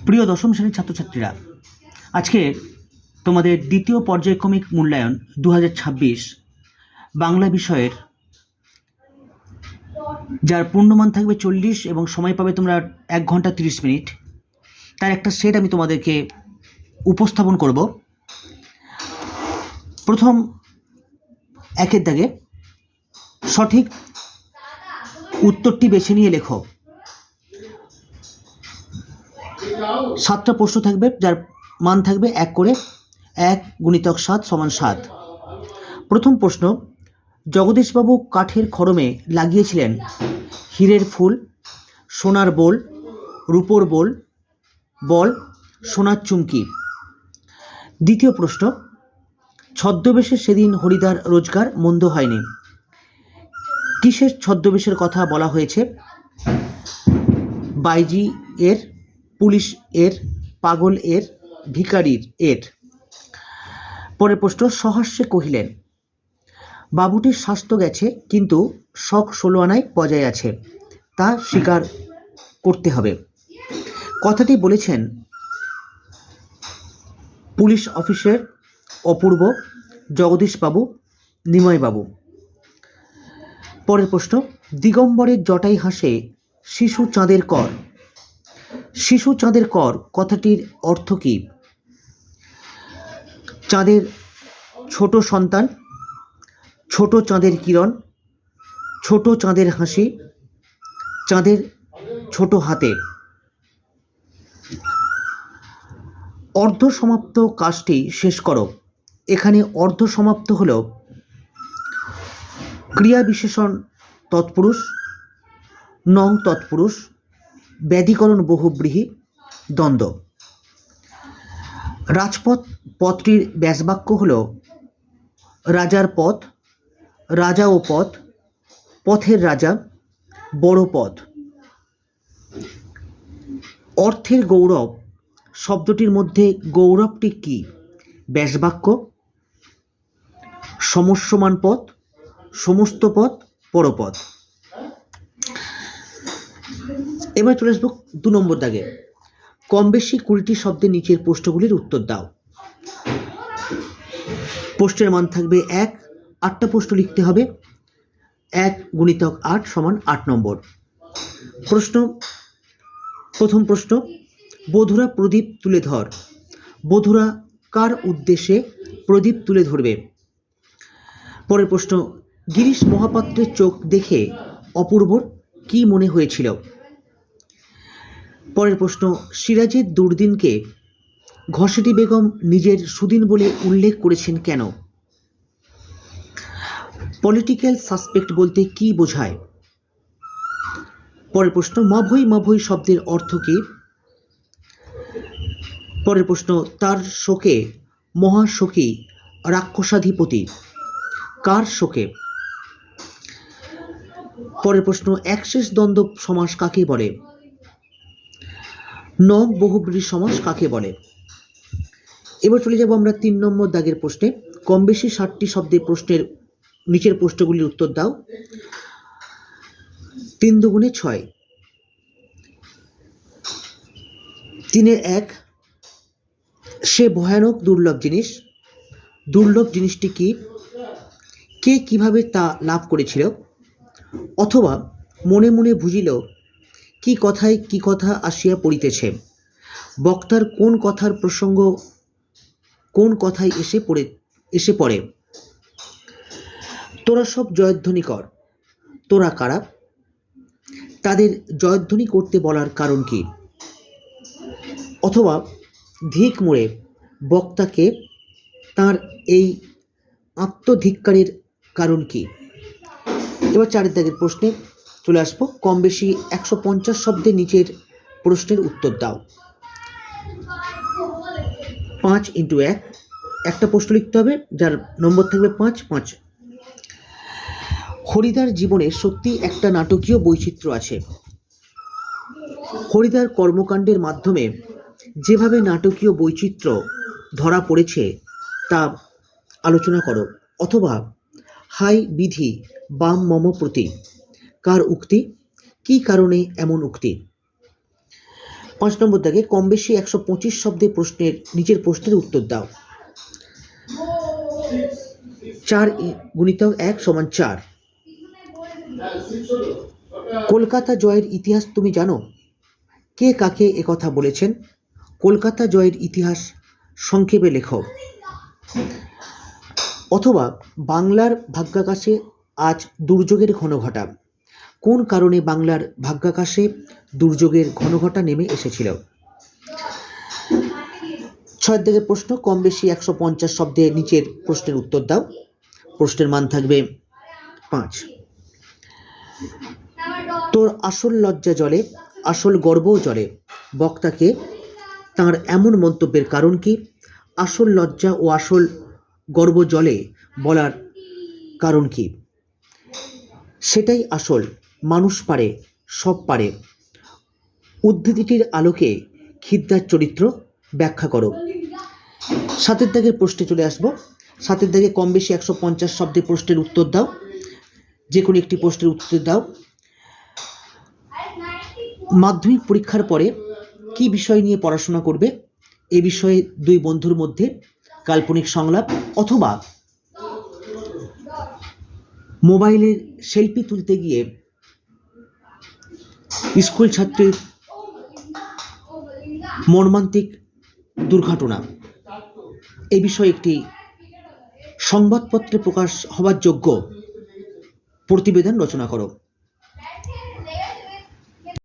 প্রিয় দশম শ্রেণীর ছাত্রছাত্রীরা, আজকে তোমাদের দ্বিতীয় পর্যায়ক্রমিক মূল্যায়ন 2026 বাংলা বিষয়ের, যার পূর্ণমান থাকবে 40 এবং সময় পাবে তোমরা 1 ঘন্টা 30 মিনিট, তার একটা সেট আমি তোমাদেরকে উপস্থাপন করব। প্রথম একের দাগে সঠিক উত্তরটি বেছে নিয়ে লেখো। 7টা প্রশ্ন থাকবে, যার মান থাকবে 1 করে। 1 × 7 = 7। প্রথম প্রশ্ন, জগদীশবাবু কাঠের খড়মে লাগিয়েছিলেন হীরের ফুল, সোনার বোল, রূপোর বল, সোনার চুমকি। দ্বিতীয় প্রশ্ন, ছদ্মবেশে সেদিন হরিদার রোজগার মন্দ হয়নি। কিসের ছদ্মবেশের কথা বলা হয়েছে? বাইজি এর, পুলিশ এর, পাগল এর, ভিখারির এর। পরের প্রশ্ন, সহাস্যে কহিলেন, বাবুটির স্বাস্থ্য গেছে কিন্তু শখ 16 আনায় বজায় আছে, তা স্বীকার করতে হবে। কথাটি বলেছেন পুলিশ অফিসের অপূর্ব, জগদীশবাবু, নিময়বাবু। পরের প্রশ্ন, দিগম্বরের জটাই হাসে শিশু চাঁদের কর। শিশু চাঁদের কর কথাটির অর্থ কী? চাঁদের ছোট সন্তান, ছোট চাঁদের কিরণ, ছোট চাঁদের হাসি, চাঁদের ছোট হাতে। অর্ধ সমাপ্ত কাজটি শেষ করো। এখানে অর্ধ সমাপ্ত হল ক্রিয়া বিশেষণ তৎপুরুষ, নং তৎপুরুষ, ব্যাধিকরণ বহুব্রীহি, দ্বন্দ্ব। রাজপথ পথটির ব্যাসবাক্য হল রাজার পথ, রাজা ও পথ, পথের রাজা, বড় পথ। অর্থের গৌরব শব্দটির মধ্যে গৌরবটি কি? ব্যাসবাক্য, সমস্যমান পথ, সমস্ত পথ, পরপথ। এবার চলে আসবো 2 নম্বর দাগে। কম বেশি 20টি শব্দের নিচের প্রশ্নগুলির উত্তর দাও। প্রশ্নের মান থাকবে 1। 8টা প্রশ্ন লিখতে হবে। 1 × 8 = 8 নম্বর প্রশ্ন। প্রথম প্রশ্ন, বধূরা প্রদীপ তুলে ধর। বধূরা কার উদ্দেশ্যে প্রদীপ তুলে ধরবে? পরের প্রশ্ন, গিরিশ মহাপাত্রের চোখ দেখে অপূর্বর কি মনে হয়েছিল? পরের প্রশ্ন, সিরাজের দুর্দিনকে ঘসেটি বেগম নিজের সুদিন বলে উল্লেখ করেছেন কেন? পলিটিক্যাল সাসপেক্ট বলতে কি বোঝায়? পরের প্রশ্ন, মাভৈ মাভৈ শব্দের অর্থ কী? পরের প্রশ্ন, তার শোকে মহাশোকী রাক্ষসাধিপতি, কার শোকে? পরের প্রশ্ন, একশেষ দ্বন্দ্ব সমাস কাকে বলে? নং বহুব্রীহি সমাস কাকে বলে? এবার চলে যাব আমরা 3 নম্বর দাগের প্রশ্নে। কম বেশি 60টি শব্দের প্রশ্নের নিচের প্রশ্নগুলির উত্তর দাও। 3 × 2 = 6। 3 এর 1, সে ভয়ানক দুর্লভ জিনিস। দুর্লভ জিনিসটি কি? কে কিভাবে তা লাভ করেছিল? অথবা মনে মনে বুঝিল কি কথায় কি কথা আসিয়া পড়িতেছে। বক্তার কোন কথার প্রসঙ্গ কোন কথায় এসে পড়ে? তোরা সব জয়ধ্বনি কর। তোরা কারা? তাদের জয়ধ্বনি করতে বলার কারণ কি? অথবা ধিক মোড়ে বক্তাকে তার এই আত্মধিক্কারের কারণ কি? এবার 4 দাগের প্রশ্নে চলে আসবো। কম বেশি 150 শব্দের নিচের প্রশ্নের উত্তর দাও। 5 × 1, একটা প্রশ্ন লিখতে হবে, যার নম্বর থাকবে 5, 5। হরিদার জীবনে সত্যি একটা নাটকীয় বৈচিত্র্য আছে। হরিদার কর্মকাণ্ডের মাধ্যমে যেভাবে নাটকীয় বৈচিত্র্য ধরা পড়েছে তা আলোচনা করো। অথবা হাই বিধি বাম মম প্রতি, কার উক্তি? কি কারণে এমন উক্তি? 5 নম্বর দাগে কম বেশি 125 শব্দে প্রশ্নের নিচের প্রশ্নের উত্তর দাও। 4 গুণিতক 1 সমান 4। কলকাতা জয়ের ইতিহাস তুমি জানো? কে কাকে একথা বলেছেন? কলকাতা জয়ের ইতিহাস সংক্ষেপে লেখো। অথবা বাংলার ভাগ্যাকাশে আজ দুর্যোগের ঘনঘটা। কোন কারণে বাংলার ভাগ্যাকাশে দুর্যোগের ঘনঘটা নেমে এসেছিল? 6 দাগের প্রশ্ন কম বেশি 150 শব্দে নিচের প্রশ্নের উত্তর দাও। প্রশ্নের মান থাকবে 5। তোর আসল লজ্জা জলে, আসল গর্বও জলে। বক্তাকে তাঁর এমন মন্তব্যের কারণ কি? আসল লজ্জা ও আসল গর্ব জলে বলার কারণ কি? সেটাই আসল, মানুষ পারে, সব পারে। উদ্ধৃতিটির আলোকে খিদ্দার চরিত্র ব্যাখ্যা করো। 7 দাগের প্রশ্নে চলে আসবো। 7 দাগে কম বেশি 150 শব্দে প্রশ্নের উত্তর দাও। যে কোনো একটি প্রশ্নের উত্তর দাও। মাধ্যমিক পরীক্ষার পরে কি বিষয় নিয়ে পড়াশোনা করবে? এ বিষয়ে দুই বন্ধুর মধ্যে কাল্পনিক সংলাপ অথবা মোবাইলের সেলফি তুলতে গিয়ে স্কুল ছাত্রীর মর্মান্তিক দুর্ঘটনা, এ বিষয়ে একটি সংবাদপত্রে প্রকাশ হবার যোগ্য প্রতিবেদন রচনা করো।